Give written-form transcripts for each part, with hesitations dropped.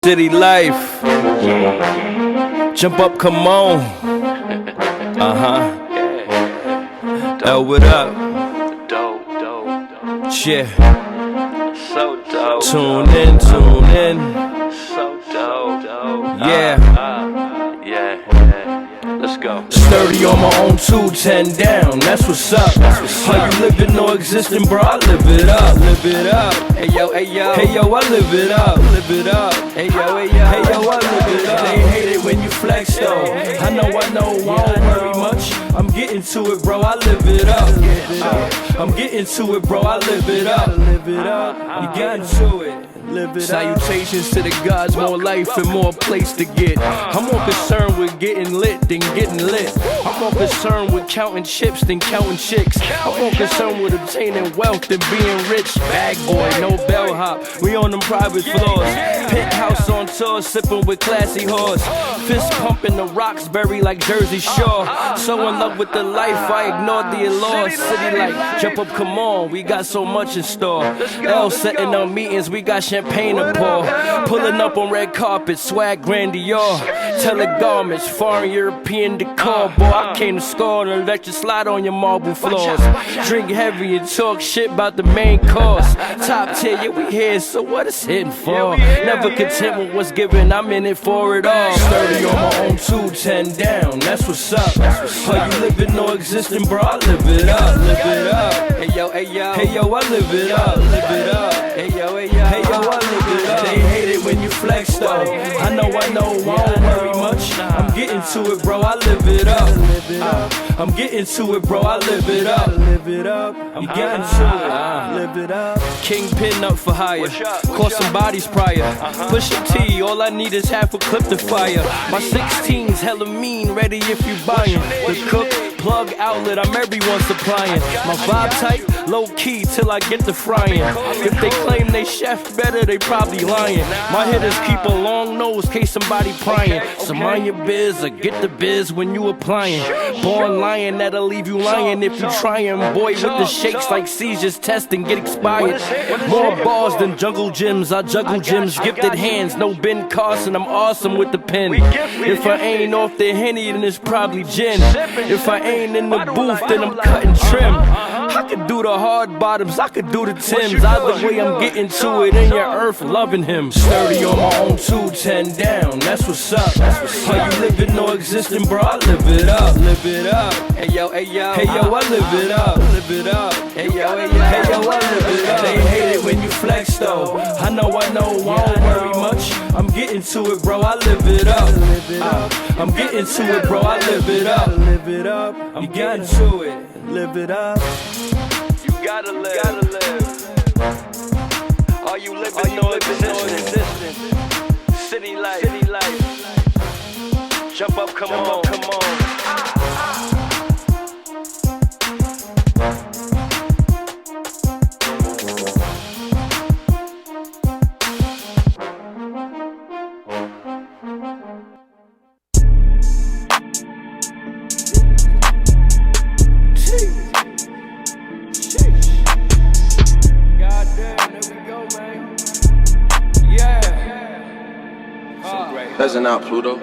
City life. Jump up, come on. L, what up? Dope. Yeah. So dope. Tune in. So dope. Yeah. Yeah. Let's go. Sturdy on my own 210 down, that's what's up. How you living or existing, bro? I live it up. Hey yo, I live it up. Hey yo, I live it up. They hate it when you flex though. I know, I don't worry much. I'm getting to it, bro. I live it up. I'm getting to it, bro. I live it up. You got to it. Salutations to the gods, more life and more place to get. I'm more concerned with getting lit than getting lit. I'm more concerned with counting chips than counting chicks. I'm more concerned with obtaining wealth than being rich. Bag boy, no bellhop, we on them private floors. Penthouse on tour, sipping with classy horse. Fist pumping the rocks, buried like Jersey Shore. So in love with the life, I ignored the allure. City life, jump up, come on, we got so much in store. L setting up meetings, we got champagne to pour. Pulling up on red carpet, swag grandeur. Tele garments, foreign European decor. Boy, I came to score and let you slide on your marble floors. Drink heavy and talk shit about the main course. Top tier, yeah, we here, so what it's hitting for? Never content with what's given, I'm in it for it all. Sturdy on my own 210 down, that's what's up. How you living or existing, bro? I live it up. Hey yo, I live it up. Hey yo, I live it up. They hate it when you flex though. I know, I don't worry much. I'm getting to it, bro. I live it up. I'm getting to it, bro. I live it up. I'm getting to it. Live it up. Kingpin up for hire. Caught some bodies prior. Push a T. All I need is half a clip to fire. My 16's hella mean. Ready if you buying. The cook. Plug outlet, I'm everyone supplying. My vibe tight, low key till I get the frying. If they claim they chef better, they probably lying. My hitters keep a long nose, case somebody prying. So mind your biz or get the biz when you applying. Born lying, that'll leave you lying if you trying. Boy with the shakes like seizures, test and get expired. More balls than jungle gyms, I juggle gyms. Gifted hands, no Ben Carson, I'm awesome with the pen. If I ain't off the Henny, then it's probably gin. If I ain't in the booth, then I'm cutting trim. I could do the hard bottoms, I could do the Timbs. Either way, I'm getting to it in your earth, loving him. Sturdy on my own 210 down, that's what's up. How you living or existing, bro? I live it up. Hey yo, I live it up. Hey yo, I live it up. They hate it when you flex though. I know, I don't worry much. I'm getting to it, bro. I live it up. I'm getting to it, bro. I live it up. I'm getting to it. Live it up. You gotta live. Are you living or existing? City life. Jump up, come on. Peasant out, Pluto.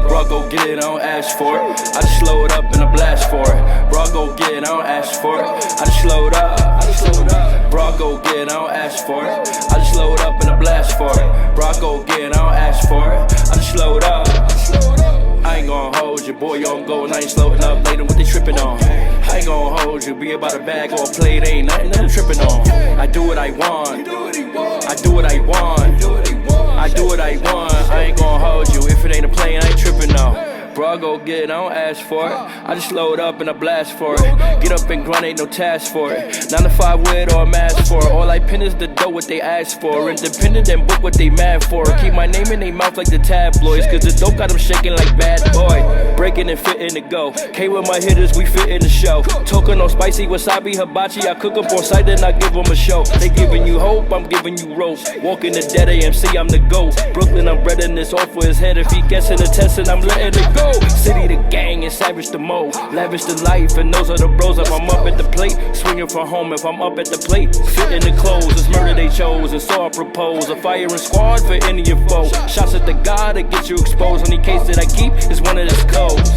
Bro, go get it, I don't ask for it. I just slow it up and I blast for it. Bro, go get it, I don't ask for it. I just slow it up. Bro, go get it, I don't ask for it. I just slow it up and I blast for it. Bro, go get it, I don't ask for it. I just slow it up. I ain't gon' hold you, boy, you on go and I ain't slowing up later what they tripping on. I ain't gon' hold you, be about a bag or a plate, ain't nothing I'm tripping on. I do what I want. I do what I want. I do what I want, I ain't gon' hold you. If it ain't a play, I ain't trippin' no. Bro, I go get it, I don't ask for it. I just load up and I blast for it. Get up and grunt, ain't no task for it. 9 to 5 with or a mask for it. All I pin is the dough, what they ask for. Independent and book what they mad for. Keep my name in they mouth like the tabloids. Cause the dope got them shaking like bad boy. Breaking and fitting to go. K with my hitters, we fit in the show. Talking on spicy wasabi hibachi. I cook up on site, then I give them a show. They giving you hope, I'm giving you rope. Walking the dead AMC, I'm the GOAT. Brooklyn, I'm breading this off for his head. If he gets in the test, and I'm letting it go. go. City the gang and savage the mo. Lavish the life and those are the bros. If I'm up at the plate, swinging for home. If I'm up at the plate, fitting the clothes. It's murder they chose and so I propose. A firing squad for any of foe. Shots at the guy that get you exposed. Only case that I keep is one of his codes.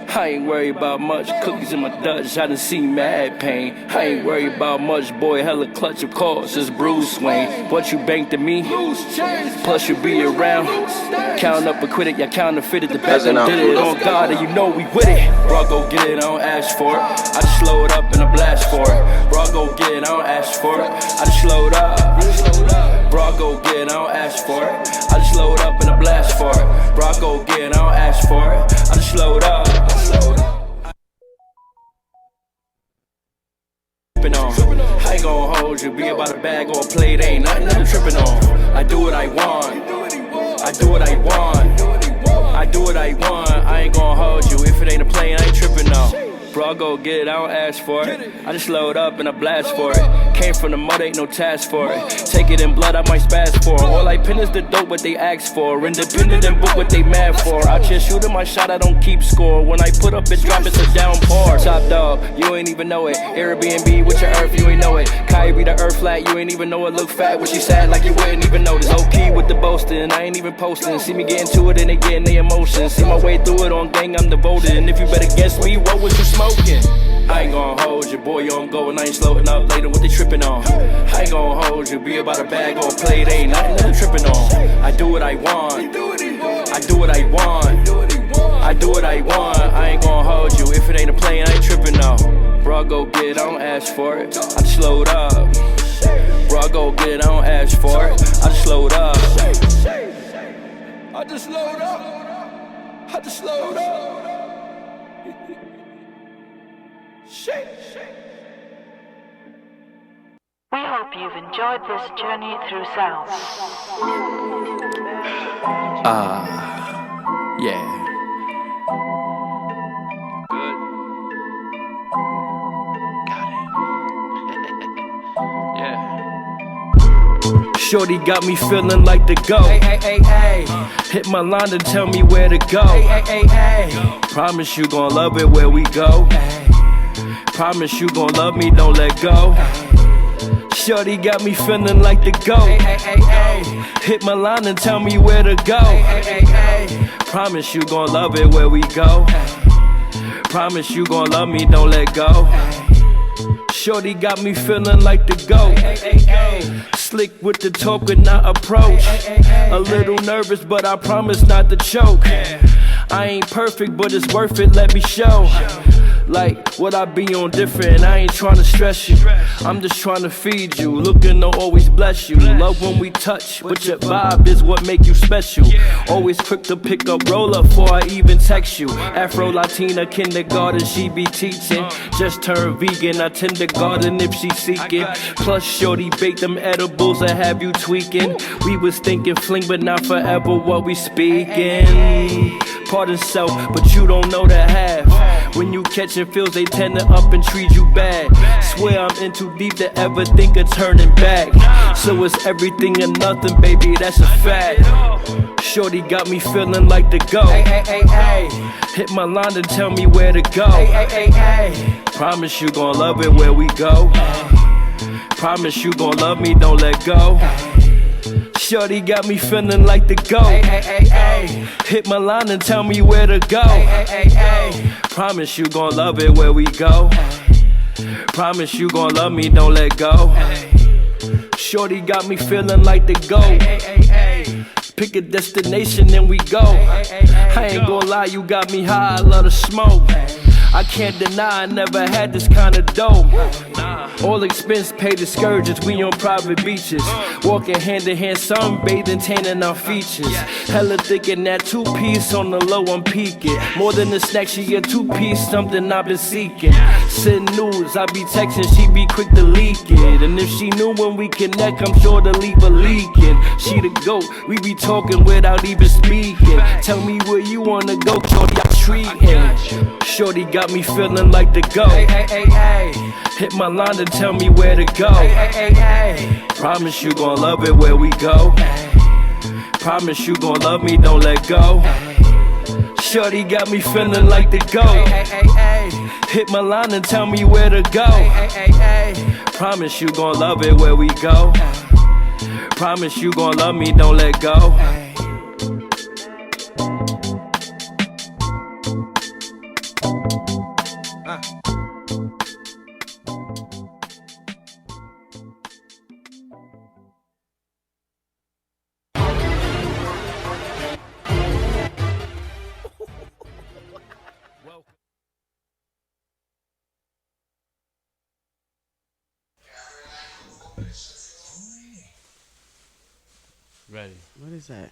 I ain't worried about much, cookies in my Dutch, I done seen mad pain. I ain't worried about much, boy, hella clutch, of course, it's Bruce Wayne. What you banked to me, plus you be around. Count up a critic, yeah, counterfeited the best and did it on God, and you know we with it. Bro, go get it, I don't ask for it. I just slow it up and I blast for it. Bro, go get it, I don't ask for it. I just slow it up. Bro, go get it, I don't ask for it. I just slow it up and I blast for it. Bro, go get it, I don't ask for it. I just slow it up. I ain't gon' hold you, be about a bag or a plate, ain't nothing I'm tripping on. I do what I want, I do what I want, I do what I want. I ain't gon' hold you, if it ain't a plane, I ain't tripping on. Bro, I go get it, I don't ask for it. I just load up and I blast for it. Came from the mud, ain't no task for it. Take it in blood, I might spaz for it. All I pin is the dope, what they ask for. Independent and book what they mad for. I just shoot my shot, I don't keep score. When I put up, it drop, it's a downpour. Top dog, you ain't even know it. Airbnb with your earth, you ain't know it. Kyrie, the earth flat, you ain't even know it. Look fat when she sad, like you wouldn't even notice. OK with the boasting, I ain't even posting. See me getting to it and they getting their emotions. See my way through it on gang, I'm devoted. And if you bet against me, what was you smoking? I ain't gon' hold you, boy, you on go and I ain't slowing up later what they tripping on. I ain't gon' hold you, be about a bag or a plate, ain't nothing I'm tripping on. I do what I want, I do what I want, I do what I want. I ain't gon' hold you, if it ain't a plane, I ain't tripping on. Bro, I go get it, I don't ask for it, I just slowed up. Bro, I go get it, I don't ask for it, I just slowed up. I just slowed up, I just slowed up. We hope you've enjoyed this journey through sound. Yeah. Good. Got it. Yeah. Shorty got me feeling like the GOAT. Hit my line to tell me where to go. Promise you gon' love it where we go. Promise you gon' love me, don't let go. Shorty got me feeling like the GOAT. Hit my line and tell me where to go. Promise you gon' love it where we go. Promise you gon' love me, don't let go. Shorty got me feeling like the GOAT. Slick with the talk and not approach. A little nervous but I promise not to choke. I ain't perfect but it's worth it, let me show. Like what I be on different, I ain't tryna stress you. I'm just tryna feed you, looking to always bless you. Love when we touch, but your vibe is what make you special. Always quick to pick up roller before I even text you. Afro Latina kindergarten, she be teaching. Just turned vegan, I tend to garden if she seeking. Plus shorty bake them edibles that have you tweaking. We was thinking fling, but not forever what we speaking. Pardon self, but you don't know the half. When you catching feels, they tend to up and treat you bad. Swear I'm in too deep to ever think of turning back. So it's everything or nothing, baby, that's a fact. Shorty got me feeling like the GOAT. Hit my line and tell me where to go. Promise you gon' love it where we go. Promise you gon' love me, don't let go. Shorty got me feeling like the GOAT. Hit my line and tell me where to go. Promise you gon' love it where we go. Promise you gon' love me, don't let go. Shorty got me feeling like the GOAT. Pick a destination and we go. I ain't gon' lie, you got me high, I love the smoke. I can't deny I never had this kind of dope. All expense paid excursions, we on private beaches. Walking hand in hand, sunbathing, tanning our features. Hella thick in that two-piece, on the low I'm peaking. More than a snack, she a two-piece, something I've been seeking. Send news, I be texting, she be quick to leak it. And if she knew when we connect, I'm sure to leave a leaking. She the GOAT, we be talking without even speaking. Tell me where you wanna go, shorty, I'm treating. Shorty got me feeling like the GOAT. Hit my line and tell me where to go. Promise you gon' love it where we go. Promise you gon' love me, don't let go. shorty got me feeling like the GOAT. Hit my line and tell me where to go. Promise you gon' love it where we go. Promise you gon' love me, don't let go. Ready. What is that?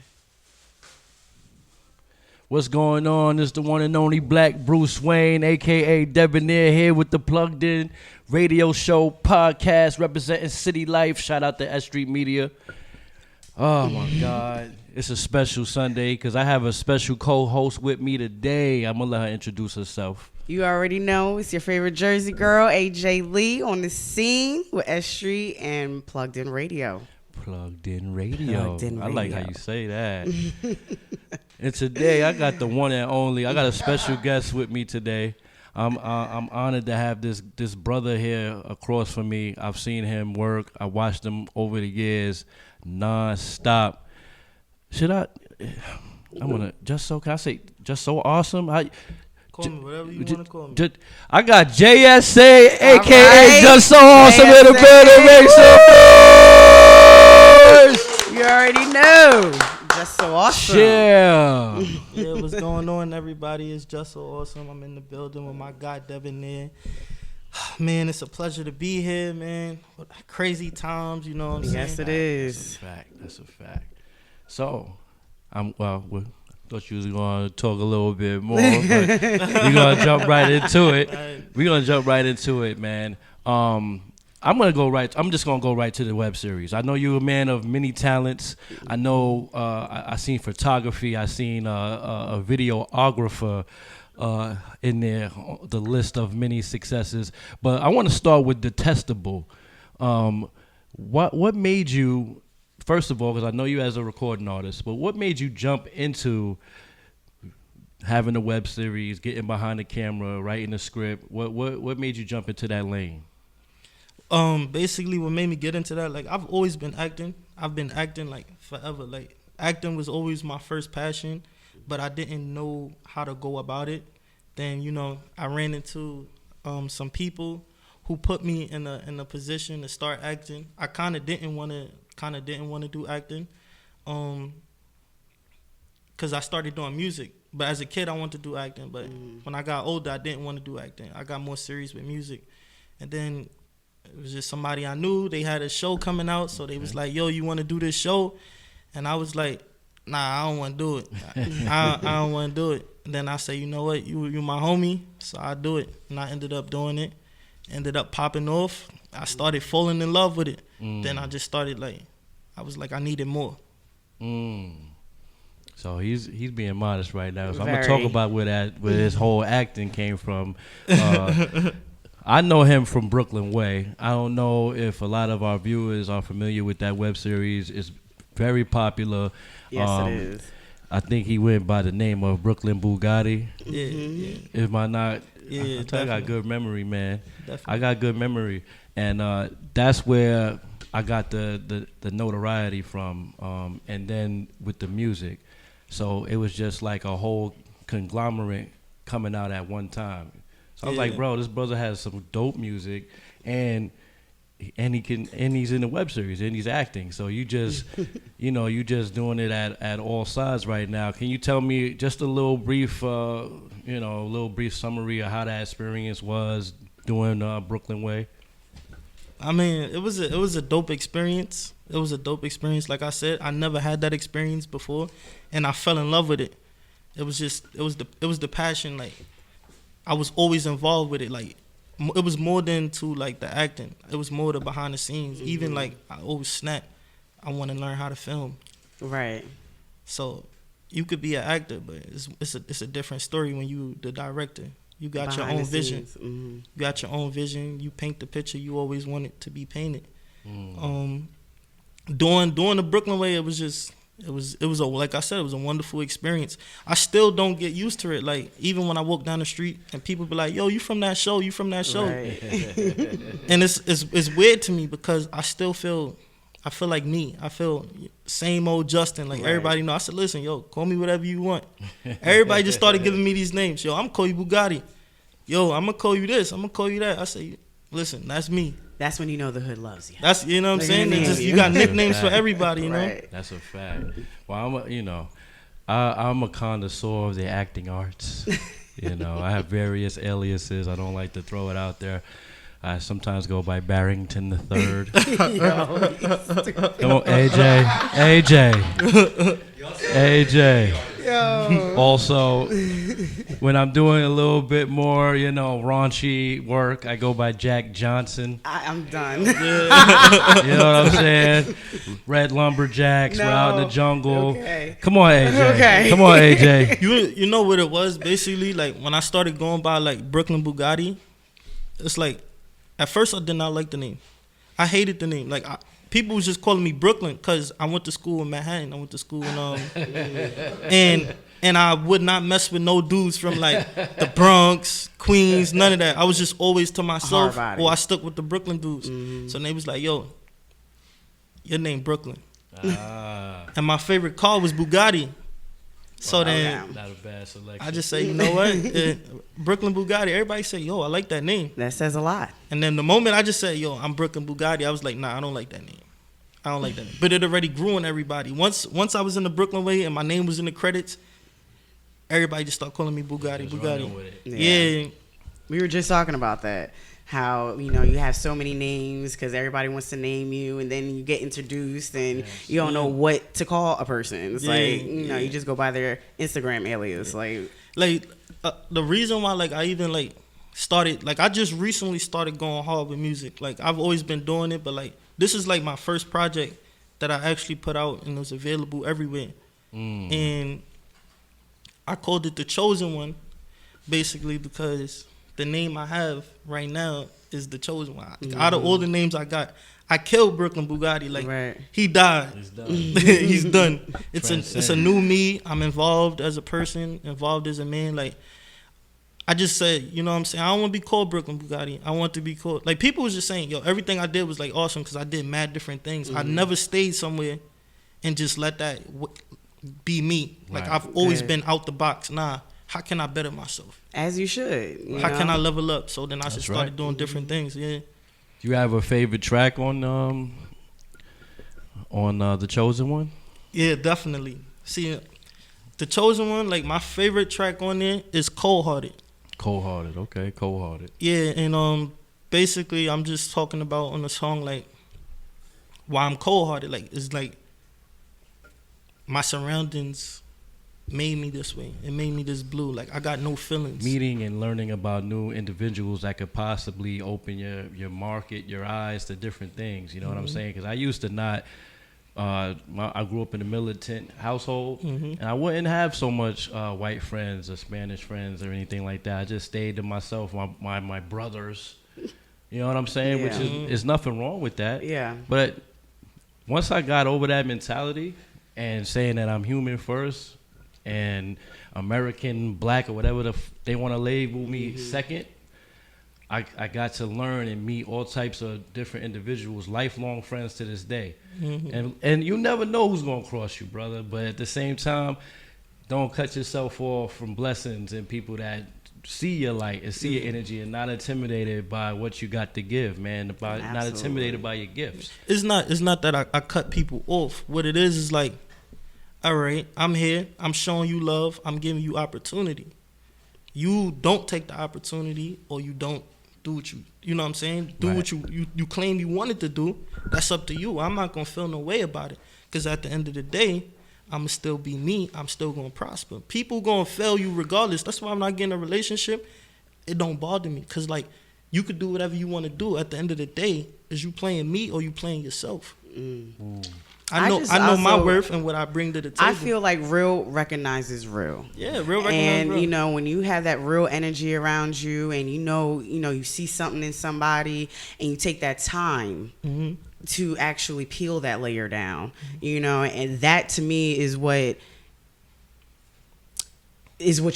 What's going on? It's the one and only Black Bruce Wayne, a.k.a. Debonair, here with the Plugged In radio show podcast representing City Life. Shout out to S.STREET Media. Oh, my God. It's a special Sunday because I have a special co-host with me today. I'm going to let her introduce herself. You already know it's your favorite Jersey girl, AJ Lee, on the scene with S.STREET and Plugged In Radio. Plugged In Radio. Plugged In I like Radio. how you say that. And today I got the one and only. I got a special guest with me today. I'm honored to have this brother here across from me. I've seen him work. I watched him over the years, non-stop. Should I? I'm gonna just so. Can I say just so awesome? Call me whatever you want to call me. I got JSA, aka right. Just So Awesome in the building. Make some noise. You already know. Just so awesome. Yeah. Yeah, what's going on, everybody? It's Just So Awesome. I'm in the building with my guy, Debonair. Man, it's a pleasure to be here, man. Crazy times, you know what I'm saying? Yes, it is. That's a fact. So, we thought you was going to talk a little bit more, but we're going to jump right into it. We're going to jump right into it, man. I'm just gonna go right to the web series. I know you're a man of many talents. I know I seen photography. I seen a videographer in there, the list of many successes. But I want to start with Detestable. What made you, first of all, because I know you as a recording artist, but what made you jump into having a web series, getting behind the camera, writing the script? What made you jump into that lane? Basically what made me get into that, like, I've always been acting. I've been acting like forever. Like, acting was always my first passion, but I didn't know how to go about it. Then, you know, I ran into some people who put me in a position to start acting. I kind of didn't want to do acting, because I started doing music. But as a kid, I wanted to do acting. But when I got older, I didn't want to do acting. I got more serious with music, and then it was just somebody I knew. They had a show coming out, so they was like, "Yo, you want to do this show?" And I was like, "Nah, I don't want to do it. I don't want to do it." And then I say, "You know what? You my homie, so I do it." And I ended up doing it. Ended up popping off. I started falling in love with it. Then I just started I was like, I needed more. So he's being modest right now. So I'm Very. gonna talk about where his whole acting came from. I know him from Brooklyn Way. I don't know if a lot of our viewers are familiar with that web series. It's very popular. Yes, it is. I think he went by the name of Brooklyn Bugatti. Yeah. If I not, Yeah, I tell you, I got good memory, man. Definitely. I got good memory, and that's where I got the notoriety from. And then with the music, so it was just like a whole conglomerate coming out at one time. So I was like, bro, this brother has some dope music, and he's in the web series and he's acting. So you just, you just doing it at all sides right now. Can you tell me just a little brief, summary of how that experience was doing Brooklyn Way? I mean, it was a dope experience. It was a dope experience. Like I said, I never had that experience before, and I fell in love with it. It was the passion. Like, I was always involved with it. Like, it was more than to like the acting. It was more the behind the scenes. Even like I always snap. I want to learn how to film. Right. So you could be an actor, but it's a different story when you the director. You got your own vision. You got your own vision. You paint the picture you always want it to be painted. Doing the Brooklyn Way, it was just It was a, like I said, it was a wonderful experience. I still don't get used to it. Like, even when I walk down the street and people be like, "Yo, you from that show? You from that show?" Right. And it's weird to me because I feel like me. I feel same old Justin. Like, everybody know. I said, listen, yo, call me whatever you want. Everybody just started giving me these names. Yo, I'm gonna call you Bugatti. Yo, I'm gonna call you this. I'm gonna call you that. I say, listen, that's me. That's when you know the hood loves you. That's, you know what I'm saying? Look at It's just, me. you got nicknames for everybody, you know? Right. That's a fact. Well, I'm a connoisseur of the acting arts. You know, I have various aliases. I don't like to throw it out there. I sometimes go by Barrington the Third. Come on, AJ. Yo. Also, when I'm doing a little bit more, raunchy work, I go by Jack Johnson. I'm done. You know what I'm saying? Red Lumberjacks, we're out in the jungle. Okay. Come on, AJ. Okay. Come on, AJ. You know what it was? Basically, like, when I started going by, like, Brooklyn Bugatti, it's like, at first I did not like the name. I hated the name. Like, people was just calling me Brooklyn because I went to school in Manhattan. I went to school in and I would not mess with no dudes from, like, the Bronx, Queens, none of that. I was just always to myself, or I stuck with the Brooklyn dudes. Mm-hmm. So they was like, yo, your name Brooklyn. Ah, And my favorite car was Bugatti. So well, then not a bad selection. I just say, you know what? Brooklyn Bugatti. Everybody say, yo, I like that name. That says a lot. And then the moment I just said, yo, I'm Brooklyn Bugatti, I was like, nah, I don't like that name. I don't like that name. But it already grew on everybody. Once I was in the Brooklyn way and my name was in the credits, everybody just started calling me Bugatti. Just Bugatti. running with it. Yeah. We were just talking about that. How, you have so many names because everybody wants to name you, and then you get introduced and you don't know what to call a person. It's like, you just go by their Instagram alias. Like The reason why, like, I even, like, started, like, I just recently started going hard with music. Like, I've always been doing it, but, like, this is, like, my first project that I actually put out and it was available everywhere. And I called it The Chosen One, basically because the name I have right now is The Chosen One. Out of all the names I got, I killed Brooklyn Bugatti. Like, he died. He's done. He's done. It's a Transcend. new me. I'm involved as a person, involved as a man. Like, I just said, you know what I'm saying? I don't want to be called Brooklyn Bugatti. I want to be called, like, people was just saying, yo, everything I did was, like, awesome because I did mad different things. I never stayed somewhere and just let that be me. Like, Right. I've always been out the box. Nah, how can I better myself? as you should. How can I level up? So then I just That's started right. doing different things. Yeah. Do you have a favorite track on The Chosen One? Yeah, definitely. See, The Chosen One, like, my favorite track on there is Cold Hearted. Cold Hearted, okay, Cold Hearted. Yeah, and basically I'm just talking about on the song, like, why I'm cold hearted. Like, it's like my surroundings made me this way. It made me this blue. Like, I got no feelings. Meeting and learning about new individuals that could possibly open your market, your eyes to different things. You know what I'm saying? Because I used to not. I grew up in a militant household, and I wouldn't have so much white friends or Spanish friends or anything like that. I just stayed to myself, my brothers. You know what I'm saying? Yeah. Which is nothing wrong with that. Yeah. But once I got over that mentality and saying that I'm human first and American, black, or whatever they want to label me second, I got to learn and meet all types of different individuals, lifelong friends to this day. And you never know who's going to cross you, brother. But at the same time, don't cut yourself off from blessings and people that see your light and see your energy and not intimidated by what you got to give, man. Not Absolutely. intimidated by your gifts. It's not that I cut people off. What it is like, all right, I'm here. I'm showing you love. I'm giving you opportunity. You don't take the opportunity, or you don't do what you know what I'm saying? Do Right. what you claim you wanted to do. That's up to you. I'm not going to feel no way about it. Because at the end of the day, I'm going to still be me. I'm still going to prosper. People going to fail you regardless. That's why I'm not getting a relationship. It don't bother me. Because, like, you could do whatever you want to do. At the end of the day, is you playing me or you playing yourself? I know my also- worth and what I bring to the table. I feel like real recognizes real. Yeah, real recognize And real. you know, when you have that real energy around you, and you know, you see something in somebody, and you take that time to actually peel that layer down, you know, and that to me is what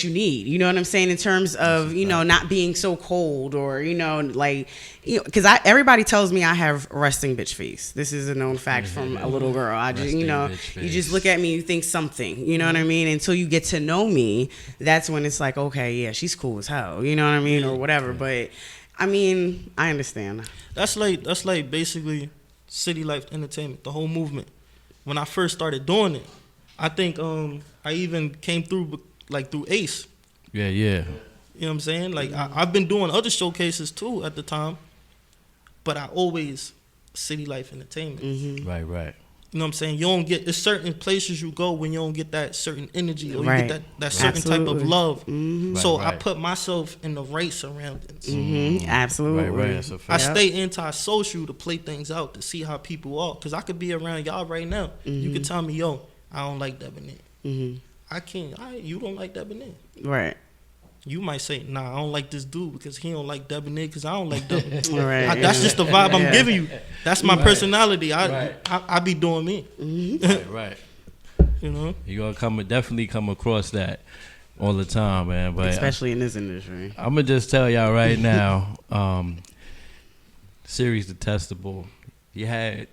you need, you know what I'm saying, in terms of, you know, not being so cold, or, you know, like, you know, because everybody tells me I have resting bitch face. This is a known fact from a little girl. I just, you know, you just look at me, you think something, you know what I mean, until you get to know me. That's when it's like, okay, yeah, she's cool as hell, you know what I mean, or whatever. But I mean, I understand. That's like basically City Life Entertainment, the whole movement. When I first started doing it, I think I even came through like through Ace. Yeah. You know what I'm saying? Like I've been doing other showcases too at the time, but I always City Life Entertainment. Mm-hmm. Right. You know what I'm saying? You don't get, there's certain places you go when you don't get that certain energy, or you get that certain type of love. Mm-hmm. So I put myself in the right surroundings. Mm-hmm. Absolutely. Right. That's a fact. I stay anti-social to play things out, to see how people are. Because I could be around y'all right now. You could tell me, yo, I don't like Debonair. Mm-hmm. I can't. You don't like Debonair. Right. You might say, nah, I don't like this dude because he don't like Debonair because I don't like Debonair. Right. That's just the vibe I'm giving you. That's my personality. I be doing me. Mm-hmm. Right. You know? You're gonna definitely come across that all the time, man. But especially in this industry. I'm gonna just tell y'all right now, series Detestable, he had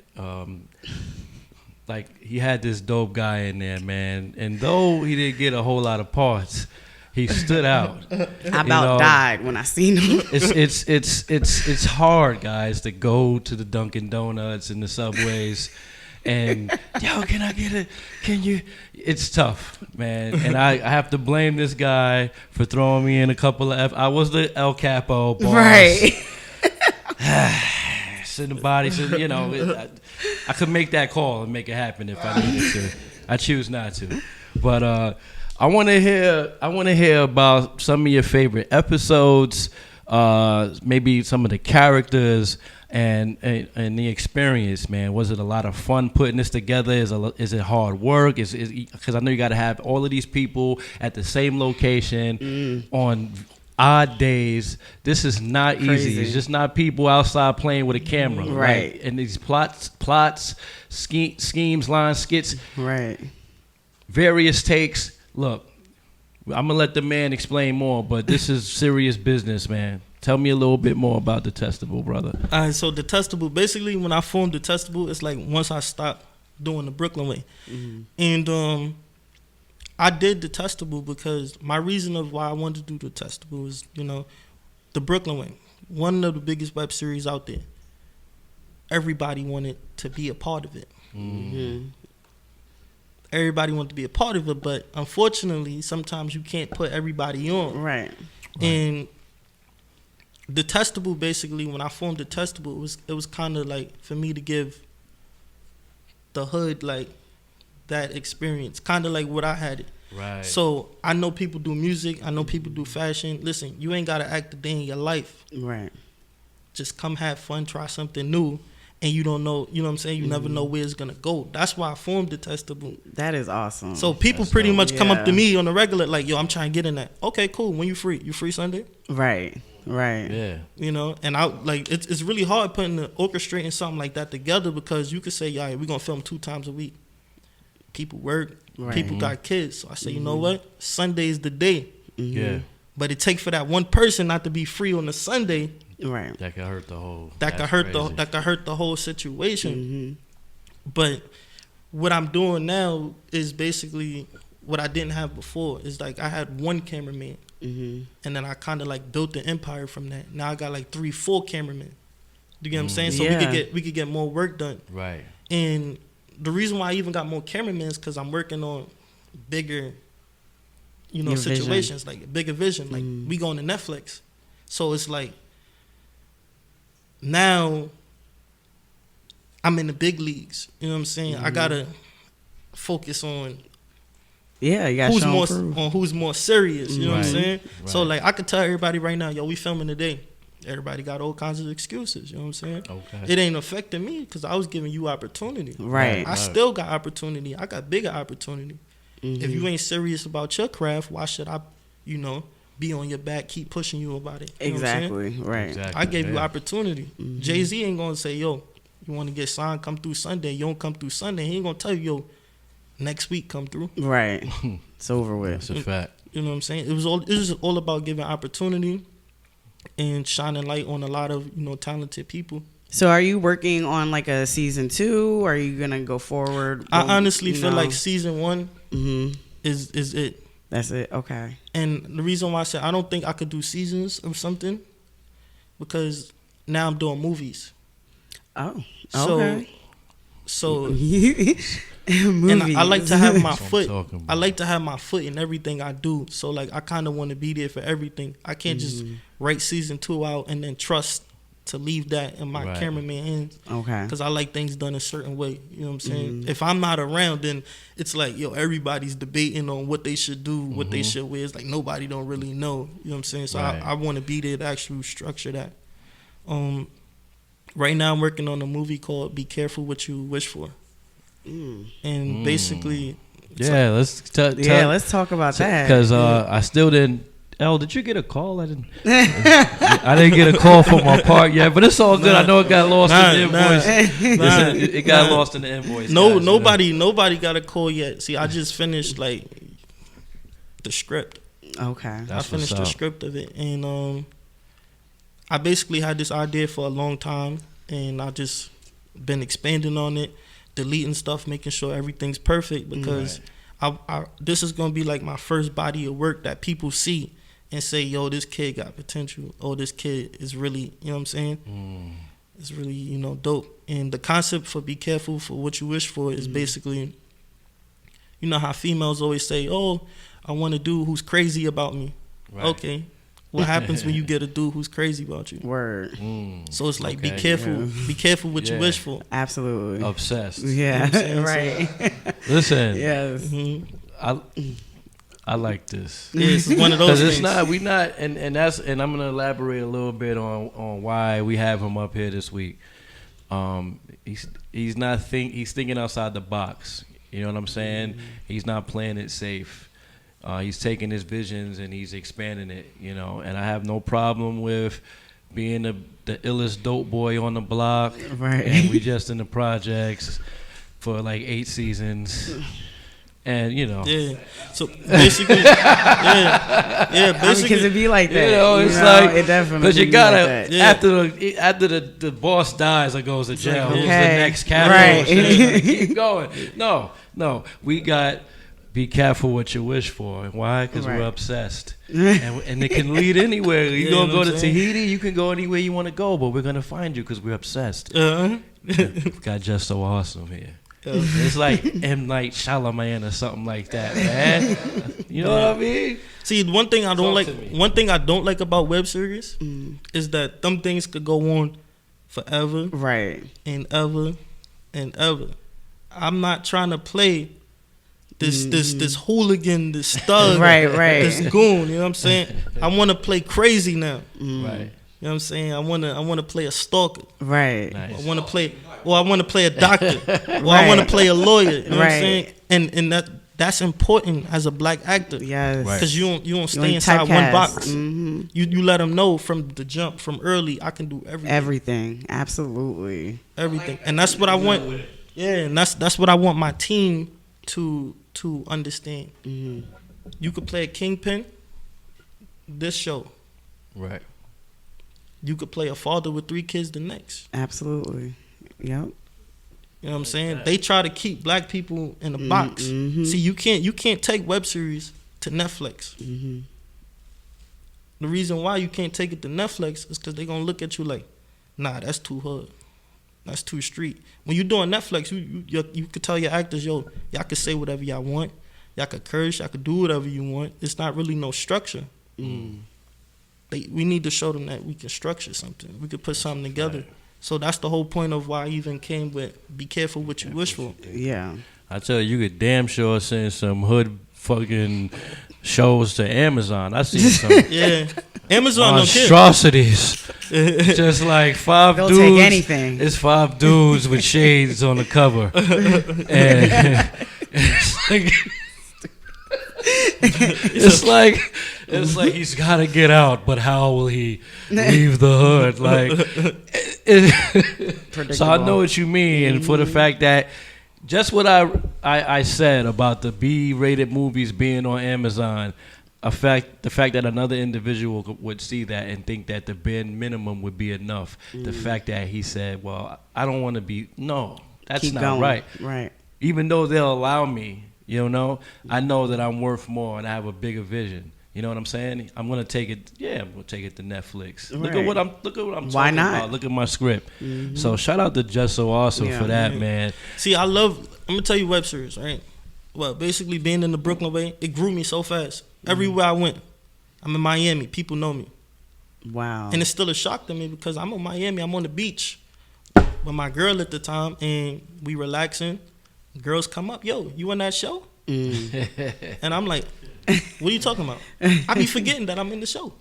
he had this dope guy in there, man. And though he didn't get a whole lot of parts, he stood out. I about died when I seen him. It's hard, guys, to go to the Dunkin' Donuts and the Subways and yo, can I get it? Can you? It's tough, man. And I have to blame this guy for throwing me in a couple of I was the El Capo boss. Right. In the body, so you know, I could make that call and make it happen if I needed to. I choose not to, but I want to hear about some of your favorite episodes, maybe some of the characters and the experience. Man, was it a lot of fun putting this together? Is it hard work? Is because I know you got to have all of these people at the same location on odd days. This is not easy. It's just not people outside playing with a camera, right? And these plots, schemes, lines, skits, right? Various takes. Look, I'm gonna let the man explain more, but this is serious business, man. Tell me a little bit more about Detestable, brother. All right, so Detestable, basically when I formed Detestable, it's like once I stopped doing the Brooklyn way, and I did Detestable because my reason of why I wanted to do Detestable was, you know, the Brooklyn way, one of the biggest web series out there. Everybody wanted to be a part of it. Mm-hmm. Everybody wanted to be a part of it, but unfortunately, sometimes you can't put everybody on. Right. And Detestable, basically, when I formed Detestable, it was kind of like for me to give the hood like that experience, kind of like what I had it. Right. So I know people do music. I know people do fashion. Listen, you ain't got to act a day in your life. Right. Just come have fun, try something new. And you don't know, you know what I'm saying? You never know where it's going to go. That's why I formed Detestable. That is awesome. So people pretty much come up to me on the regular like, yo, I'm trying to get in that. Okay, cool. When you free? You free Sunday? Right. Yeah. You know, and I like it's really hard orchestrating something like that together because you could say, yeah, we're going to film 2 times a week. People work. Right. People got kids. So I say, you know what? Sunday's the day. Yeah. But it takes for that one person not to be free on a Sunday. Right. That could hurt the whole. That could hurt the whole situation. But what I'm doing now is basically what I didn't have before. Is like I had one cameraman, and then I kind of like built the empire from that. Now I got like 3-4 cameramen. You get what I'm saying? So we could get more work done. Right. And the reason why I even got more cameramen is because I'm working on bigger, your situations, vision. Like bigger vision. Like we going to Netflix, so it's like now I'm in the big leagues. You know what I'm saying? I gotta focus on you got who's more serious. You know what I'm saying? Right. So like I could tell everybody right now, yo, we filming today. Everybody got all kinds of excuses. You know what I'm saying? Okay. It ain't affecting me because I was giving you opportunity. Right. I still got opportunity. I got bigger opportunity. If you ain't serious about your craft, why should I, be on your back, keep pushing you about it? You exactly. know what I'm right. Exactly. I gave you opportunity. Jay-Z ain't gonna say, yo, You want to get signed, come through Sunday. You don't come through Sunday, he ain't gonna tell you, yo, next week come through. Right. It's over with. That's a fact. You know what I'm saying? It was all about giving opportunity and shining light on a lot of, you know, talented people. So are you working on like a season 2? Or are you gonna go forward? I honestly feel like season 1 is it. That's it. Okay. And the reason why I said I don't think I could do seasons or something, because now I'm doing movies. Oh. Okay. So Movies. and I like to have my That's what I'm foot. talking about. I like to have my foot in everything I do. So like I kind of want to be there for everything. I can't just write season 2 out and then trust to leave that in my cameraman hands. Okay. Because I like things done a certain way. You know what I'm saying? If I'm not around, then it's like, yo, everybody's debating on what they should do, what they should wear. It's like nobody don't really know. You know what I'm saying? So I want to be there to actually structure that. Right now I'm working on a movie called Be Careful What You Wish For. And basically... let's talk about that. Because I still didn't. Elle, did you get a call? I didn't. I didn't get a call from my part yet, but it's all good. I know it got lost in the invoice. Listen, it got lost in the invoice. Nobody got a call yet. See, I just finished like the script. Okay. I finished the script of it, and I basically had this idea for a long time, and I just been expanding on it, deleting stuff, making sure everything's perfect, because this is gonna be like my first body of work that people see and say, yo, this kid got potential. Oh, this kid is really, you know what I'm saying? It's really, you know, dope. And the concept for Be Careful for What You Wish For is basically, you know how females always say, oh, I want a dude who's crazy about me. Right. Okay. What happens when you get a dude who's crazy about you? Word. So it's like, be careful. Be careful what you wish for. Absolutely. Obsessed. Yeah. You know Right. Listen. Yes. I like this. Yeah, it's one of those things. And I'm gonna elaborate a little bit on why we have him up here this week. He's thinking outside the box. You know what I'm saying? He's not playing it safe. He's taking his visions and he's expanding it, you know. And I have no problem with being the illest dope boy on the block. Right. And we just in the projects for like 8 seasons. And, you know. Yeah. So basically, Because it be like that. You know, it's it definitely because you be gotta, like that. after the boss dies or goes to jail, Okay. who's the next captain? Right. Keep going. No. We got Be Careful What You Wish For. Why? Because we're obsessed. And it can lead anywhere. You're going to go to Tahiti, you can go anywhere you want to go, but we're going to find you because we're obsessed. We've got Just So Awesome here. It's like M. Night Shyamalan or something like that, man. You know what I mean? See, one thing I don't like about web series is that them things could go on forever, Right. and ever and ever. I'm not trying to play this hooligan, this thug, Right. this goon. You know what I'm saying? I want to play crazy now. Right. You know what I'm saying? I want to play a stalker. Right. Nice. I want to play a doctor. Or I want to play a lawyer. You know what I'm saying? And that's important as a black actor. Yes. Because you don't stay ain't inside one typecast. box. You let them know from the jump, from early, I can do everything. Everything. Absolutely. Everything. And that's what I want. Yeah, and that's what I want my team to understand. You could play a kingpin this show. Right. You could play a father with 3 kids the next. Absolutely. Yep. You know what I'm saying? They try to keep black people in a box. See, you can't take web series to Netflix. The reason why you can't take it to Netflix is because they're gonna look at you like, nah, that's too hood. That's too street. When you're doing Netflix, you could tell your actors, yo, y'all could say whatever y'all want. Y'all could curse. Y'all could do whatever you want. It's not really no structure. We need to show them that we can structure something. We could put something together. Right. So that's the whole point of why I even came with Be Careful What You Wish For. Yeah. I tell you could damn sure send some hood fucking shows to Amazon. I see some Amazon monstrosities. Just like 5 They'll dudes. take anything. It's 5 dudes with shades on the cover. And it's like he's got to get out, but how will he leave the hood? Like, So I know what you mean, and for the fact that just what I said about the B-rated movies being on Amazon, the fact that another individual would see that and think that the bare minimum would be enough. The fact that he said, "Well, I don't want to be." No, that's Keep not going. right. Right. Even though they'll allow me, I know that I'm worth more and I have a bigger vision. You know what I'm saying? I'm gonna take it. Yeah, I'm gonna take it to Netflix. Look at what I'm Why talking not? about. Look at my script. So shout out to Just So Awesome for that, man. See, I'm gonna tell you web series, right? Well, basically being in the Brooklyn way, it grew me so fast. Everywhere I went, I'm in Miami. People know me. Wow. And it's still a shock to me because I'm in Miami. I'm on the beach with my girl at the time, and we relaxing. Girls come up, yo, you on that show? And I'm like, what are you talking about? I be forgetting that I'm in the show.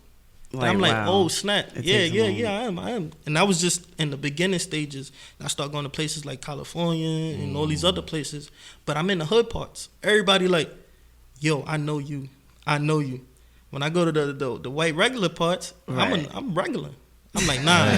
And I'm like, wow. oh snap, It yeah, takes a moment. I am. And that was just in the beginning stages. I start going to places like California and all these other places, but I'm in the hood parts. Everybody like, yo, I know you. When I go to the white regular parts, Right. I'm regular. I'm like, nah.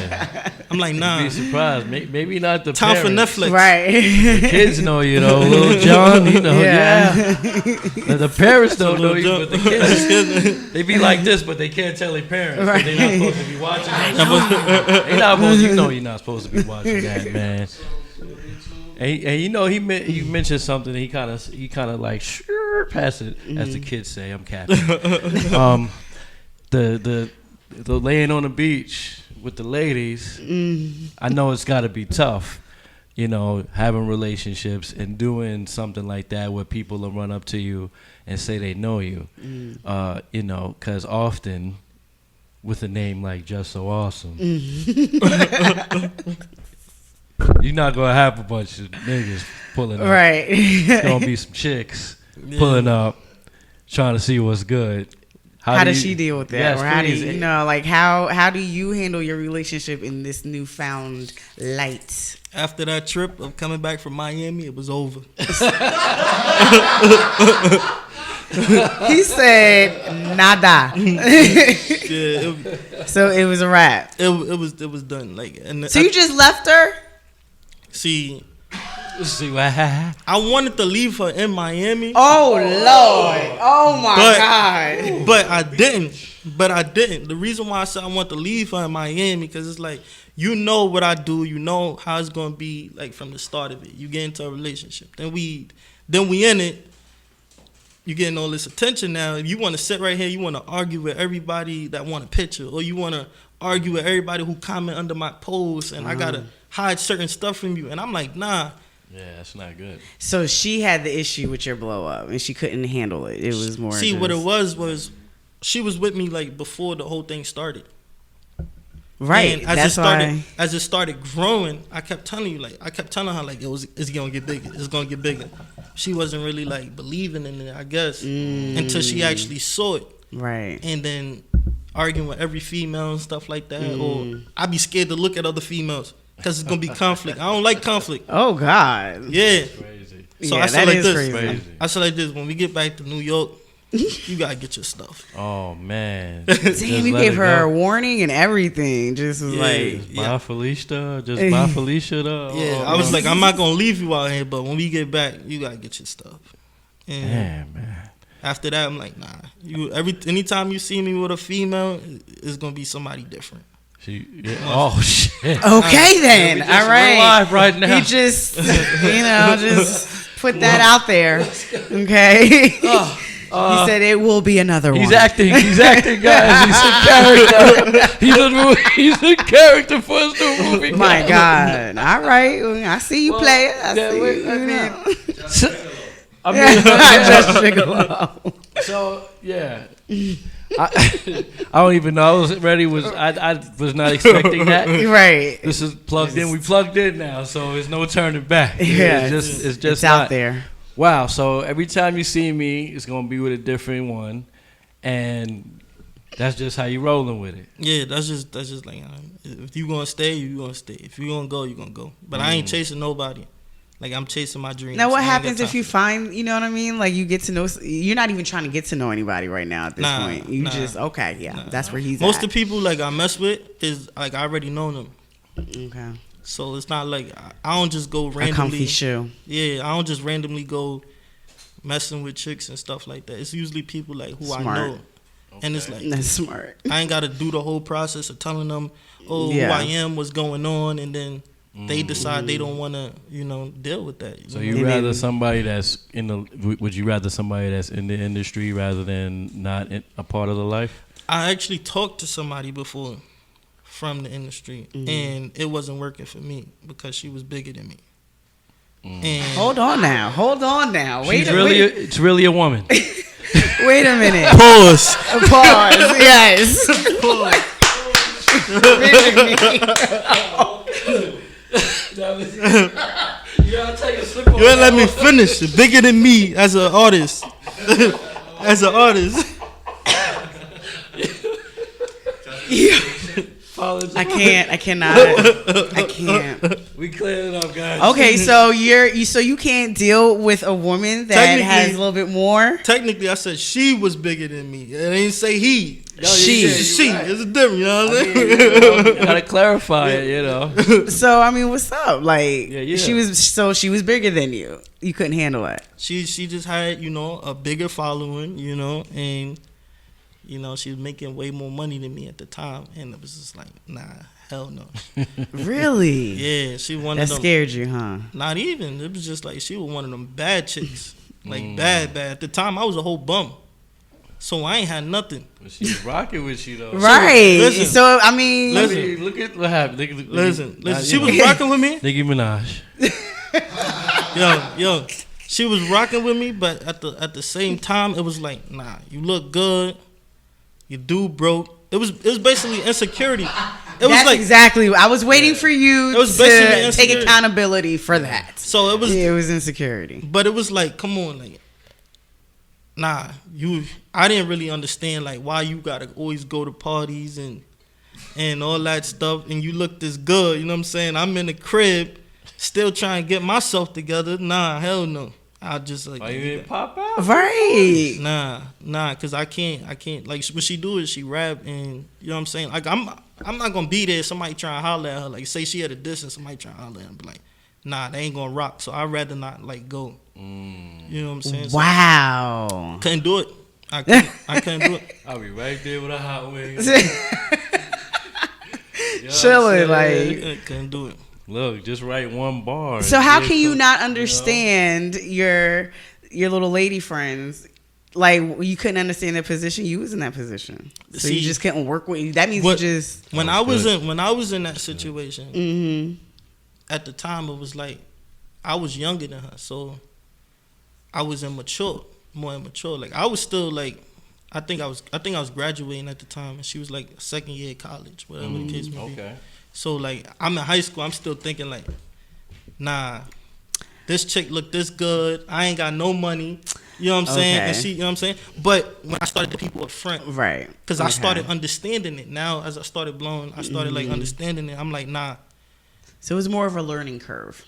I'm like, nah. You'd be surprised. Maybe not the Time parents. for Netflix. Right. The kids know you though. Little John, Yeah. The parents don't know Little you, John. but the kids, they be like this, but they can't tell their parents. Right. They're not supposed to be watching that. They not supposed. You're not supposed to be watching that, man. And he mentioned something. He kind of like sure pass it, as the kids say. I'm capping. The laying on the beach with the ladies. I know it's got to be tough, having relationships and doing something like that where people will run up to you and say they know you, because often with a name like Just So Awesome, you're not gonna have a bunch of niggas pulling up. Right. It's gonna be some chicks pulling up, trying to see what's good. How does she deal with that? Yes, or how do please. you, how do you handle your relationship in this newfound light? After that trip of coming back from Miami, it was over. He said nada. So it was a wrap. It was done. Like, and So you just left her? see, See what happened? I wanted to leave her in Miami. Oh Lord! Oh my God! But I didn't. The reason why I said I want to leave her in Miami because it's like you know what I do. You know how it's gonna be like from the start of it. You get into a relationship, then we in it. You getting all this attention now. You want to sit right here. You want to argue with everybody that want a picture, or you want to argue with everybody who comment under my post, and I gotta hide certain stuff from you. And I'm like, nah. Yeah, that's not good. So she had the issue with your blow up, and she couldn't handle it. It was more. See, what it was she was with me like before the whole thing started. Right. And That's why. as it started growing, I kept telling her like it's gonna get bigger. It's gonna get bigger. She wasn't really like believing in it, I guess, until she actually saw it. Right. And then arguing with every female and stuff like that, or I'd be scared to look at other females because it's gonna be conflict. I don't like conflict. Oh God. Yeah. Crazy. So Yeah, I said that like is this. crazy. I said like this. When we get back to New York, you gotta get your stuff. Oh man. Damn, you gave her a warning and everything. Just was like, Bye Felicia. Just bye Felicia though. Yeah, I was like, I'm not gonna leave you out here, but when we get back, you gotta get your stuff. And Damn, man. after that, I'm like, nah. Anytime you see me with a female, it's gonna be somebody different. Oh shit. okay then, just all right. real live right now. He just, just put that out there. Okay. He said it will be another one. He's acting, guys. He's a character. He's a character for his new movie. My God. All right. I see you play it. I see you. I mean, Just Gigolo. so yeah. I don't even know. I was ready. I was not expecting that. Right. This is plugged in. We plugged in now, so there's no turning back. Yeah, it's just out not there. Wow. So every time you see me, it's gonna be with a different one, and that's just how you rolling with it. Yeah, that's just like if you gonna stay, you gonna stay. If you gonna go, you gonna go. But I ain't chasing nobody. Like I'm chasing my dreams. Now, what I ain't got happens time if you for find, you know what I mean? Like you get to know, you're not even trying to get to know anybody right now at this point. You just, okay, yeah, that's where he's Most at. of the people like I mess with is like I already know them. Okay. So it's not like I don't just go randomly. A comfy shoe. Yeah, I don't just randomly go messing with chicks and stuff like that. It's usually people like who Smart. I know. And it's like, That's smart. I ain't got to do the whole process of telling them, who I am, what's going on, and then they decide they don't want to, deal with that. So you rather somebody that's would you rather somebody that's in the industry rather than not a part of the life? I actually talked to somebody before from the industry, and it wasn't working for me because she was bigger than me. And Hold on now. Wait It's really a woman. Wait a minute. Pause. Yes. You ain't let me finish. Bigger than me as an artist. I can't. We cleared it up, guys. Okay, so you can't deal with a woman that has a little bit more. Technically, I said she was bigger than me. I didn't say he. She. Right. It's different. You know what I'm saying? You gotta clarify it. So I mean, what's up? Like Yeah. she was bigger than you. You couldn't handle it. She just had a bigger following, and she was making way more money than me at the time, and it was just like, nah, hell no. Really? Yeah, she one of them. That scared you, huh? Not even. It was just like she was one of them bad chicks, like bad. At the time, I was a whole bum, so I ain't had nothing. But she was rocking with you though. Right. Listen, so I mean, Look at what happened. Listen. She was rocking with me. Nicki Minaj. Yo, she was rocking with me, but at the same time, it was like, nah, you look good. Your dude broke. It was basically insecurity. That's exactly. I was waiting for you to take accountability for that. So it was insecurity. But it was like, come on, like, nah, I didn't really understand like why you gotta always go to parties and all that stuff, and you look this good. You know what I'm saying? I'm in the crib, still trying to get myself together. Nah, hell no. I just like. Why you didn't pop out? Right. Nah, cause I can't. Like what she do is she rap, and you know what I'm saying. Like I'm not gonna be there. Somebody trying to holler at her, like say she at a distance. Somebody trying to holler at her, but like, nah, they ain't gonna rock. So I'd rather not like go. You know what I'm saying? Wow. So, couldn't do it. I couldn't do it. I'll be right there with a hot wing. Chilling, like. I couldn't do it. Look, just write one bar. So how can you not understand your little lady friends? Like you couldn't understand their position. You was in that position, so you just couldn't work with you. That means you just. When I was in that situation, at the time it was like I was younger than her, so I was more immature. Like I was still like, I think I was graduating at the time, and she was like second year of college, whatever the case may be. Okay. So like I'm in high school, I'm still thinking like, nah, this chick look this good. I ain't got no money. You know what I'm saying? And she, you know what I'm saying? But when I started the people up front, right? Because I started understanding it. Now as I started blowing, I started like understanding it. I'm like, nah. So it was more of a learning curve.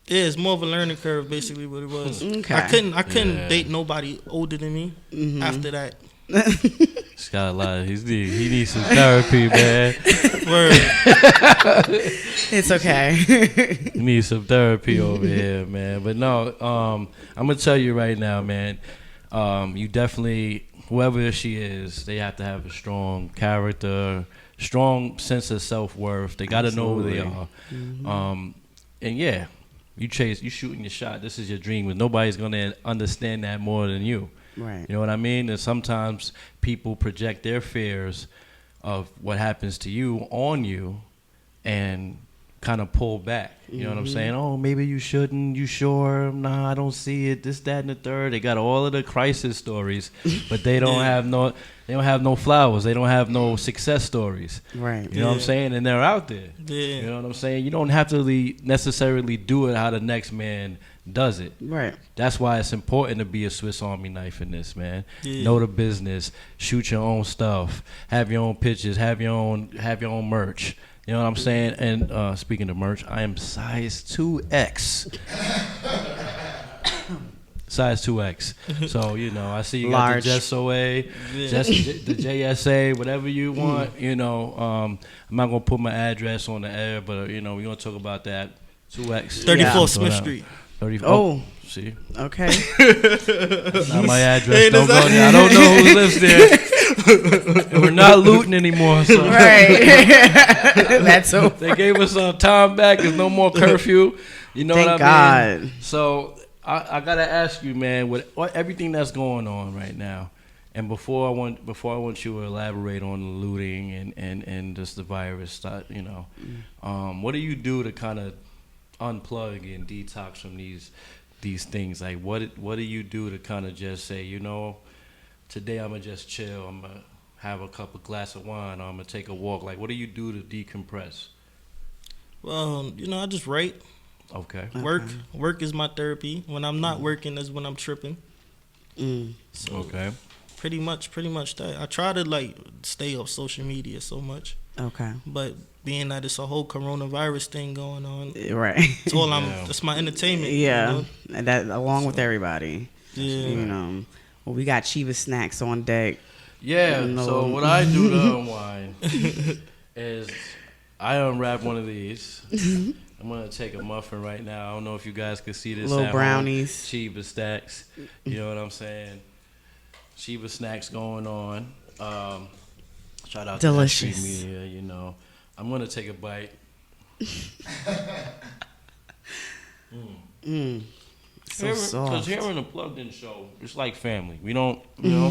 Yeah, it's more of a learning curve, basically what it was. Okay. I couldn't date nobody older than me after that. He's got a lot. He needs some therapy, man. Word. It's okay. He needs some therapy over here, man. But no, I'm gonna tell you right now, man. You definitely, whoever she is, they have to have a strong character, strong sense of self-worth. They got to know who they are. And yeah, you shooting your shot. This is your dream, and nobody's gonna understand that more than you. Right. You know what I mean? And sometimes people project their fears of what happens to you on you and kind of pull back. You know what I'm saying? Oh, maybe you shouldn't. You sure? Nah, I don't see it. This, that, and the third. They got all of the crisis stories, but they don't have no flowers. They don't have no success stories. Right. You know what I'm saying? And they're out there. Yeah. You know what I'm saying? You don't have to necessarily do it how the next man does it. Right. That's why it's important to be a Swiss Army knife in this, man. Yeah. Know the business, shoot your own stuff, have your own pictures, have your own merch. You know what I'm saying? And speaking of merch, I am size 2X. size 2X. So you know, I see you Large. got the Just OA, just the JSA, whatever you want. You know, I'm not gonna put my address on the air, but you know, we're gonna talk about that. 2X. 34 Smith Street. 34. Oh. See, Okay. not my address. Don't go there. I don't know who lives there. And we're not looting anymore. So. Right. That's over. They gave us some time back. There's no more curfew. You know Thank what I mean? God. So I gotta ask you, man, what everything that's going on right now, and before I want you to elaborate on the looting and just the virus, you know, what do you do to kind of unplug and detox from these things? Like what do you do to kind of just say, you know, today I'm gonna just chill, I'm gonna have a couple glass of wine, or I'm gonna take a walk? Like what do you do to decompress? Well, you know, I just write. Okay. Work is my therapy. When I'm not working is when I'm tripping. So Okay. pretty much that. I try to like stay off social media so much, Okay. but being that it's a whole coronavirus thing going on, Right. it's all that's my entertainment. Yeah. You know? And that along with everybody. Yeah. You know. Well, we got Chiba snacks on deck. Yeah. No. So what I do to unwind is I unwrap one of these. I'm gonna take a muffin right now. I don't know if you guys can see this. Little at brownies. Home. Chiba snacks. You know what I'm saying? Chiba snacks going on. Shout out Delicious. to S.TREET Media. You know, I'm gonna take a bite. So soft. Because here in the Plugged In Show, it's like family. We don't, you know.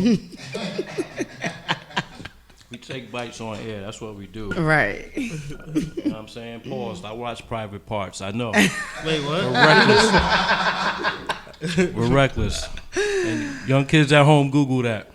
We take bites on air. That's what we do. Right. You know what I'm saying? Pause. I watch Private Parts. I know. Wait, what? We're reckless. We're reckless. And young kids at home, Google that.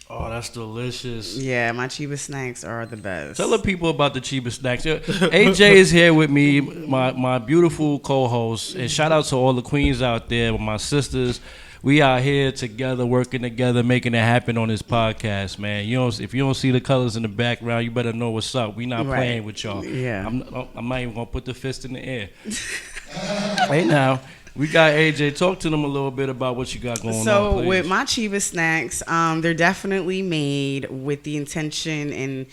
Oh, that's delicious. Yeah, my Chiba snacks are the best. Tell the people about the Chiba snacks. AJ is here with me, my beautiful co-host. And shout out to all the queens out there, my sisters. We out here together, working together, making it happen on this podcast, man. If you don't see the colors in the background, you better know what's up. We not playing with y'all. Yeah. I'm not even gonna put the fist in the air. Right now, we got AJ. Talk to them a little bit about what you got going on. So please. with my Chiba snacks, they're definitely made with the intention and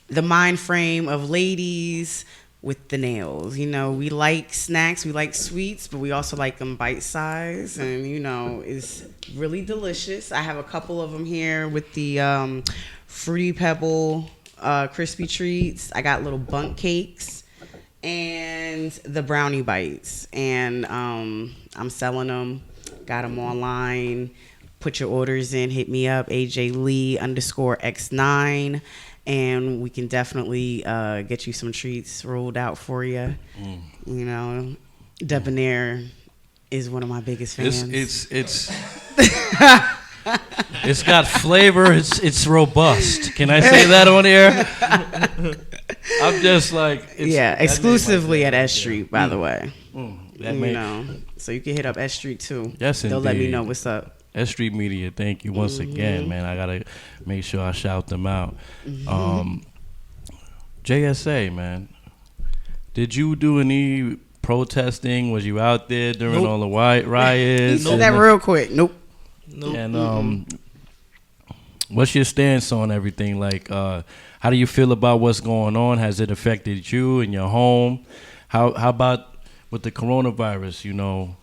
the mind frame of ladies with the nails. You know, we like snacks, we like sweets, but we also like them bite size, and you know, it's really delicious. I have a couple of them here with the Fruity Pebble crispy treats. I got little bunk cakes and the brownie bites, and I'm selling them. Got them online. Put your orders in. Hit me up, AJLee_X9. And we can definitely get you some treats rolled out for you. You know, Debonair is one of my biggest fans. It's got flavor. It's robust. Can I say that on air? I'm just like exclusively at S.STREET, by the way. You know, so you can hit up S.STREET too. Yes, they'll let me know what's up. S.STREET Media, thank you once again, man. I gotta make sure I shout them out. JSA, man, did you do any protesting? Was you out there during all the riots? He said that real quick. Nope. And what's your stance on everything? Like, how do you feel about what's going on? Has it affected you and your home? How about with the coronavirus? You know,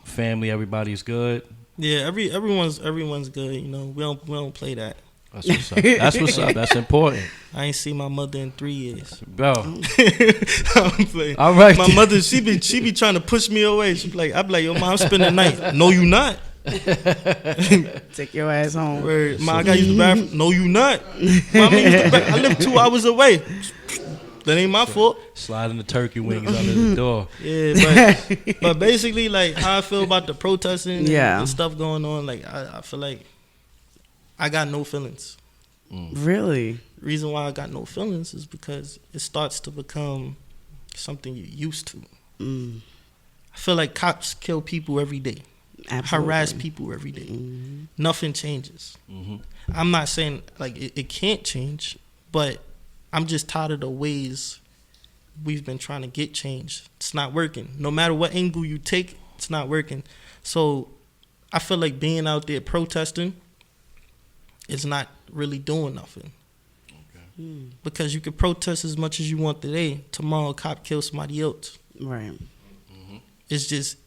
family, everybody's good. Yeah, everyone's good. You know, we don't play that. That's what's up. That's what's up. That's important. I ain't seen my mother in 3 years. Bro, I'm playing. All right. My mother, she be trying to push me away. She be like, I be like, yo, mom, I'm spending the night. No, you not. Take your ass home. Word. Ma, I got to use the bathroom. No, you not. Mama, use the bathroom. I live 2 hours away. That ain't my fault. Sliding the turkey wings under the door. Yeah, but basically, like, how I feel about the protesting and stuff going on, like, I feel like I got no feelings. Really? Reason why I got no feelings is because it starts to become something you're used to. I feel like cops kill people every day. Absolutely. Harass people every day. Nothing changes. I'm not saying, like, it can't change, but I'm just tired of the ways we've been trying to get change. It's not working. No matter what angle you take, it's not working. So I feel like being out there protesting is not really doing nothing. Because you can protest as much as you want today. Tomorrow, a cop kills somebody else. Right. It's just,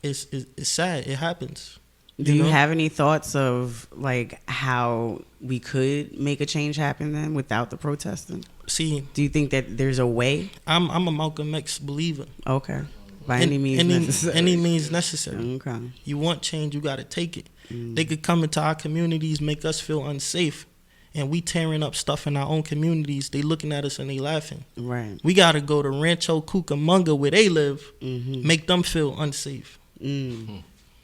it's sad. It happens. Do you have any thoughts of like how we could make a change happen then without the protesting? See, do you think that there's a way? I'm a Malcolm X believer. Okay. By any means necessary. Any means necessary. Okay. You want change, you got to take it. They could come into our communities, make us feel unsafe, and we tearing up stuff in our own communities. They looking at us and they laughing. Right. We got to go to Rancho Cucamonga where they live, make them feel unsafe.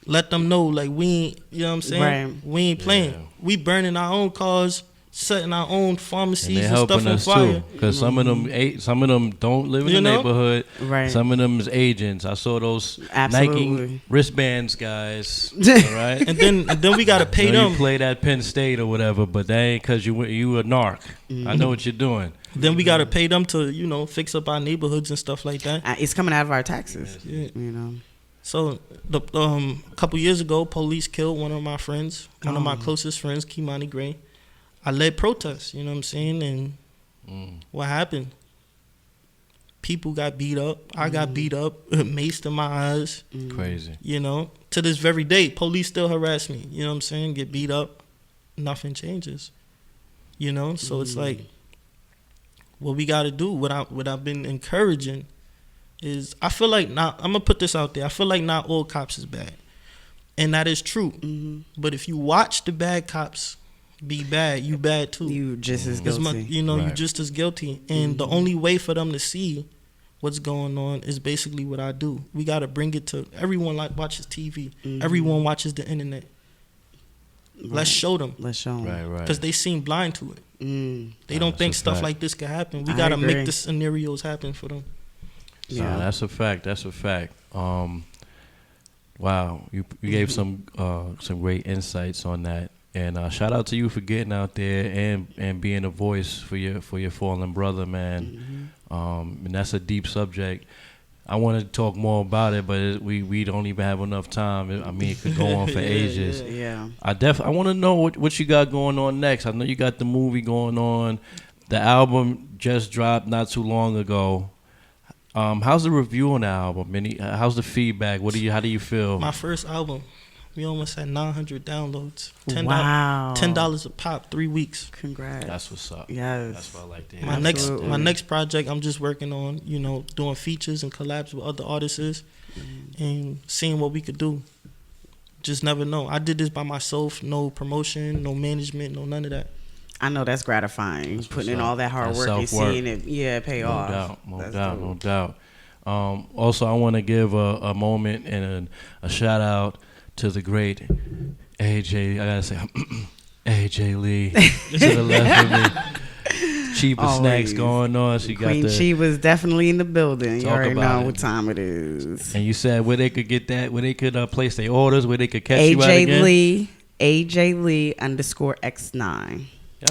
Let them know, like, we ain't, you know what I'm saying? Right. We ain't playing. Yeah. We burning our own cars, setting our own pharmacies and stuff on fire. Because some of them don't live in the neighborhood. Right. Some of them is agents. I saw those Nike wristbands guys. All right. And then we gotta pay them. You play at Penn State or whatever, but that ain't because you a narc. I know what you're doing. Then we gotta pay them to fix up our neighborhoods and stuff like that. It's coming out of our taxes. Yeah. You know. So a couple years ago, police killed one of my friends, one of my closest friends, Kimani Gray. I led protests, you know what I'm saying? And what happened? People got beat up. I got beat up, maced in my eyes. Crazy. You know, to this very day, police still harass me. You know what I'm saying? Get beat up. Nothing changes. You know? So it's like, what we got to do, what I've been encouraging is, I feel like I'm going to put this out there. I feel like not all cops is bad. And that is true. But if you watch the bad cops be bad, you bad too. You just as guilty. You just as guilty. And the only way for them to see what's going on is basically what I do. We got to bring it to everyone. Like, watches TV. Everyone watches the internet. Right. Let's show them. Right. Because they seem blind to it. They don't think stuff like this can happen. We got to make the scenarios happen for them. Yeah, that's a fact. Wow, you gave some great insights on that, and shout out to you for getting out there and being a voice for your fallen brother, man. And that's a deep subject. I want to talk more about it, but we don't even have enough time. I mean, it could go on for ages. Yeah. I want to know what you got going on next. I know you got the movie going on. The album just dropped not too long ago. How's the review on the album? How's the feedback? How do you feel? My first album, we almost had 900 downloads. Wow. $10 a pop, 3 weeks. Congrats. That's what's up. Yes. That's what I like to hear. My next project, I'm just working on, doing features and collabs with other artists and seeing what we could do. Just never know. I did this by myself, no promotion, no management, no none of that. I know that's gratifying. Putting in all that hard work and seeing it, pay off. No doubt. Also, I want to give a moment and a shout out to the great AJ. I gotta say, AJ Lee to the left of me. Cheapest snacks going on. She Queen got Chi was definitely in the building. You already know what time it is. And you said where they could get that, where they could place their orders, where they could catch you out again. AJ Lee _X9.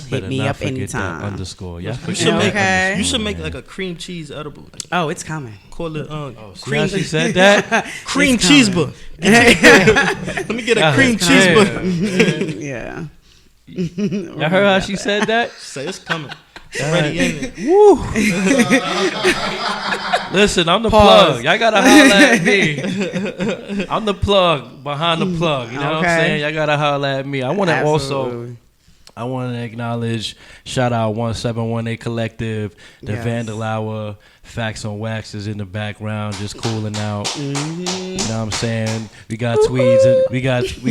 Hit me up anytime. Underscore. You should make like a cream cheese edible. Oh, it's coming. Call it cream. She said that. Cream cheeseburger. Let me get a cream cheeseburger. Yeah. Y'all heard how she said that? Say it's coming. It's already in it. Woo. Listen, I'm the plug. Y'all gotta holler at me. I'm the plug behind the plug. You know what I'm saying? Y'all gotta holler at me. I want to acknowledge, shout out 1718 Collective, the Vandal Hour, Facts on Wax is in the background, just cooling out. You know what I'm saying? We got tweeds, we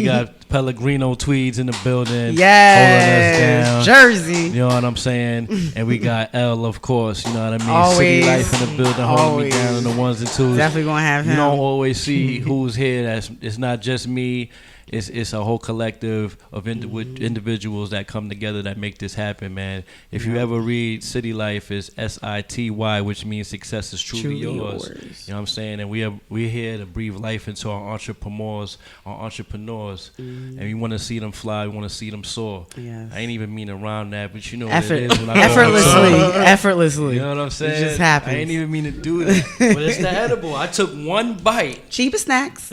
got Pellegrino tweeds in the building, holding us down. Jersey. You know what I'm saying? And we got L, of course. You know what I mean? Always. City Life in the building, holding me down on the ones and twos. Definitely gonna have him. You don't always see who's here. It's not just me. It's a whole collective of individuals that come together that make this happen, man. If you ever read City Life, it's SITY, which means success is truly yours. You know what I'm saying? And we're here to breathe life into our entrepreneurs, and we want to see them fly. We want to see them soar. Yes. I ain't even mean around that, but you know what it is when I go effortlessly. You know what I'm saying? It just happens. I ain't even mean to do that, but it's the edible. I took one bite. Cheaper snacks.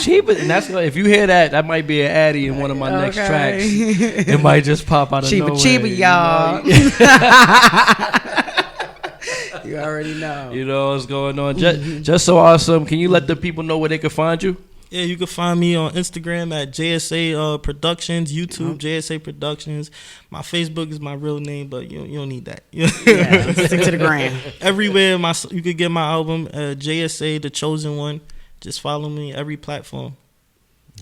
Cheaper, and that's if you hear that, that might be an addy in one of my next tracks. It might just pop out of nowhere. Cheaper, y'all. You already know. You know what's going on. Just so awesome. Can you let the people know where they can find you? Yeah, you can find me on Instagram at JSA Productions, YouTube JSA Productions. My Facebook is my real name, but you don't need that. Yeah, stick to the gram. Everywhere you could get my album, JSA The Chosen One. Just follow me every platform.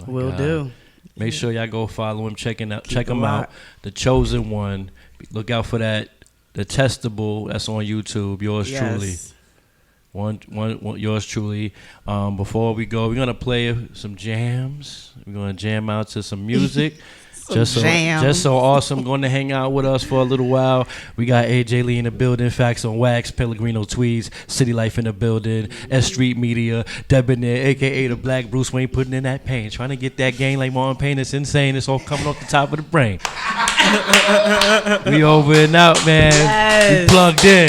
Will do. Make sure y'all go follow him. Check him out. The Chosen One. Look out for that. The Testable. That's on YouTube. Yours truly. One, yours truly. Before we go, we're gonna play some jams. We're gonna jam out to some music. Just so awesome. Going to hang out with us for a little while. We got AJ Lee in the building. Facts on Wax, Pellegrino Tweeds, City Life in the building. S.STREET Media, Debonair, aka the Black Bruce Wayne, putting in that pain, trying to get that game like Marlon Payne. It's insane. It's all coming off the top of the brain. We over and out, man. Yes. We plugged in.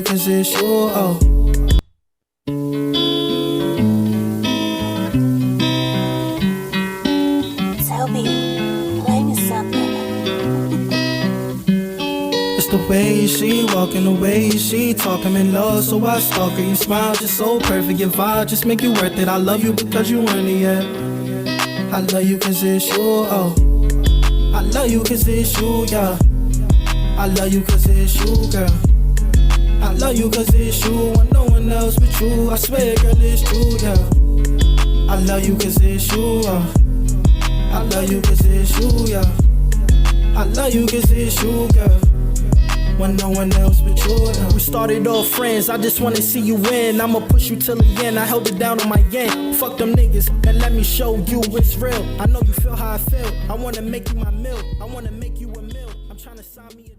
Cause it's you, Tell me, play me something. It's the way she walking, the way she talk. I'm in love, so I stalk her. You smile just so perfect, your vibe just make you worth it. I love you because you earn it, yeah. I love you cause it's you, I love you cause it's you, yeah. I love you cause it's you, girl. I love you cause it's you, and no one else but you. I swear, girl, it's true, yeah. I love you cause it's you, I love you cause it's you, yeah. I love you cause it's you, girl. When no one else but you, yeah. We started off friends, I just wanna see you win. I'ma push you till the end, I held it down on my end. Fuck them niggas, and let me show you it's real. I know you feel how I feel, I wanna make you my meal. I wanna make you a meal, I'm tryna sign me